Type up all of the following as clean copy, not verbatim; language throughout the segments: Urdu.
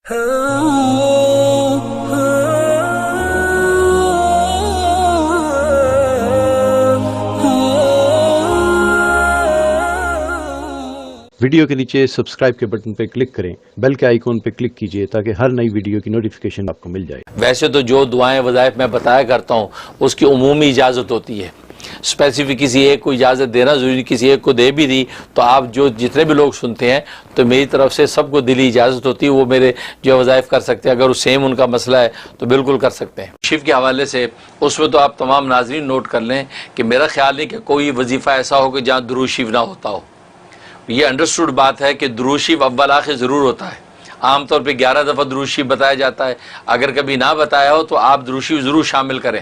ویڈیو کے نیچے سبسکرائب کے بٹن پہ کلک کریں، بیل کے آئیکن پہ کلک کیجئے تاکہ ہر نئی ویڈیو کی نوٹیفیکیشن آپ کو مل جائے۔ ویسے تو جو دعائیں وظائف میں بتایا کرتا ہوں اس کی عمومی اجازت ہوتی ہے، اسپیسیفک کسی ایک کو اجازت دینا ضروری، کسی ایک کو دے بھی دی تو آپ جتنے بھی لوگ سنتے ہیں تو میری طرف سے سب کو دلی اجازت ہوتی ہے، وہ میرے جو وظائف کر سکتے ہیں، اگر وہ سیم ان کا مسئلہ ہے تو بالکل کر سکتے ہیں۔ شیف کے حوالے سے اس میں تو آپ تمام ناظرین نوٹ کر لیں کہ میرا خیال نہیں کہ کوئی وظیفہ ایسا ہو کہ جہاں درود شریف نہ ہوتا ہو۔ یہ انڈرسٹوڈ بات ہے کہ درود شریف اول آخر ضرور ہوتا ہے، عام طور پہ 11 دفعہ درود شریف بتایا جاتا ہے، اگر کبھی نہ بتایا ہو تو آپ درود شریف ضرور شامل کریں۔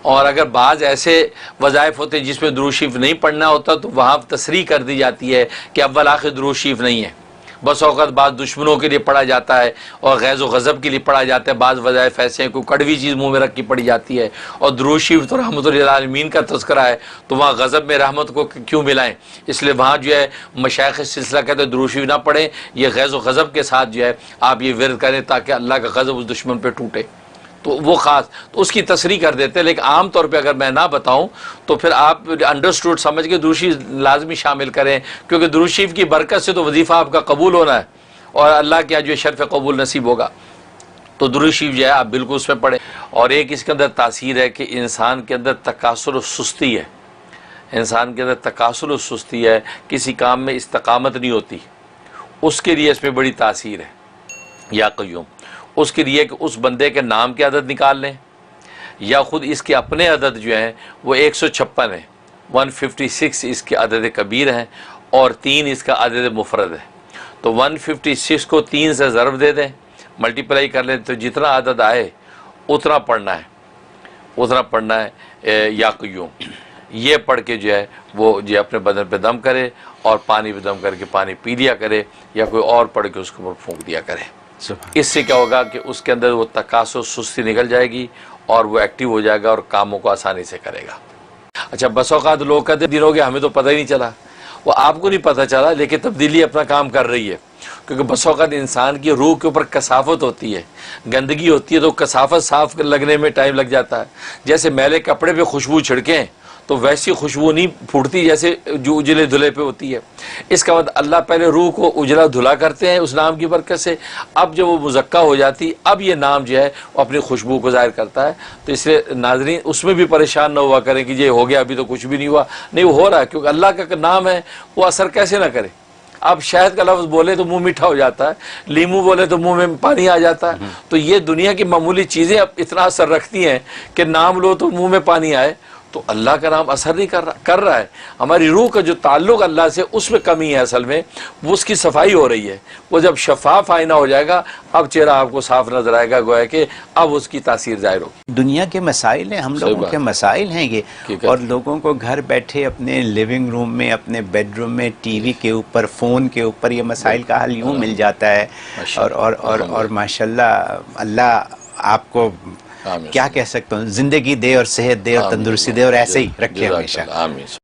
اور اگر بعض ایسے وظائف ہوتے ہیں جس میں درود شریف نہیں پڑھنا ہوتا تو وہاں تصریح کر دی جاتی ہے کہ اول آخر درود شریف نہیں ہے۔ بس اوقات بعض دشمنوں کے لیے پڑھا جاتا ہے اور غیظ و غضب کے لیے پڑھا جاتا ہے، بعض وظائف ایسے ہیں کوئی کڑوی چیز منہ میں رکھ کے پڑھی جاتی ہے، اور درود شریف تو رحمت للعالمین کا تذکرہ ہے تو وہاں غضب میں رحمت کو کیوں ملائیں؟ اس لیے وہاں جو ہے مشائخ سلسلہ کہتے ہیں درود شریف نہ پڑھیں، یہ غیظ و غضب کے ساتھ جو ہے آپ یہ ورد کریں تاکہ اللہ کا غضب اس دشمن پہ ٹوٹے، تو وہ خاص تو اس کی تصریح کر دیتے ہیں۔ لیکن عام طور پہ اگر میں نہ بتاؤں تو پھر آپ انڈرسٹوڈ سمجھ کے درود شریف لازمی شامل کریں، کیونکہ درود شریف کی برکت سے تو وظیفہ آپ کا قبول ہونا ہے اور اللہ کیا جو شرف قبول نصیب ہوگا، تو درود شریف جو ہے آپ بالکل اس میں پڑھیں۔ اور ایک اس کے اندر تاثیر ہے کہ انسان کے اندر تکاسل و سستی ہے، انسان کے اندر تکاسل و سستی ہے، کسی کام میں استقامت نہیں ہوتی، اس کے لیے اس میں بڑی تاثیر ہے یا قیوم۔ اس کے لیے کہ اس بندے کے نام کے عدد نکال لیں، یا خود اس کے اپنے عدد جو ہیں وہ 156 ہیں، 156 اس کے عدد کبیر ہیں اور 3 اس کا عدد مفرد ہے، تو 156 کو 3 سے ضرب دے دیں، ملٹیپلائی کر لیں تو جتنا عدد آئے اتنا پڑھنا ہے، اتنا پڑھنا ہے یا قیوم۔ یہ پڑھ کے جو ہے وہ جو اپنے بدن پہ دم کرے اور پانی پہ دم کر کے پانی پی لیا کرے، یا کوئی اور پڑھ کے اس کے اوپر پھونک دیا کرے۔ اس سے کیا ہوگا کہ اس کے اندر وہ تکاسل سستی نکل جائے گی اور وہ ایکٹیو ہو جائے گا اور کاموں کو آسانی سے کرے گا۔ اچھا، بس اوقات لوگ کہتے دن ہو گیا ہمیں تو پتہ ہی نہیں چلا، وہ آپ کو نہیں پتہ چلا لیکن تبدیلی اپنا کام کر رہی ہے، کیونکہ بس اوقات انسان کی روح کے اوپر کثافت ہوتی ہے، گندگی ہوتی ہے تو کثافت صاف لگنے میں ٹائم لگ جاتا ہے۔ جیسے میلے کپڑے پہ خوشبو چھڑکیں تو ویسی خوشبو نہیں پھوٹتی جیسے جو اجلے دھلے پہ ہوتی ہے۔ اس کا بعد اللہ پہلے روح کو اجلا دھلا کرتے ہیں اس نام کی برکت سے، اب جب وہ مزکہ ہو جاتی اب یہ نام جو ہے وہ اپنی خوشبو کو ظاہر کرتا ہے۔ تو اس لیے ناظرین اس میں بھی پریشان نہ ہوا کریں کہ یہ ہو گیا ابھی تو کچھ بھی نہیں ہوا، نہیں وہ ہو رہا ہے، کیونکہ اللہ کا نام ہے وہ اثر کیسے نہ کرے۔ اب شہد کا لفظ بولے تو منہ میٹھا ہو جاتا ہے، لیمو بولے تو منہ میں پانی آ جاتا ہے، تو یہ دنیا کی معمولی چیزیں اب اتنا اثر رکھتی ہیں کہ نام لو تو منہ میں پانی آئے، تو اللہ کا نام اثر نہیں کر رہا ہے۔ ہماری روح کا جو تعلق اللہ سے اس میں کمی ہے، اصل میں وہ اس کی صفائی ہو رہی ہے۔ وہ جب شفاف آئینہ ہو جائے گا اب چہرہ آپ کو صاف نظر آئے گا، گویا کہ اب اس کی تاثیر ظاہر ہوگی۔ دنیا کے مسائل ہیں، ہم لوگوں کے مسائل ہیں یہ، اور لوگوں کو گھر بیٹھے اپنے لیونگ روم میں، اپنے بیڈ روم میں، ٹی وی کے اوپر، فون کے اوپر یہ مسائل کا حل یوں مل جاتا ہے۔ اور ماشاءاللہ اللہ آپ کو کیا کہہ سکتا ہوں، زندگی دے اور صحت دے اور تندرستی دے اور ایسے ہی رکھے ہمیشہ۔ آمین۔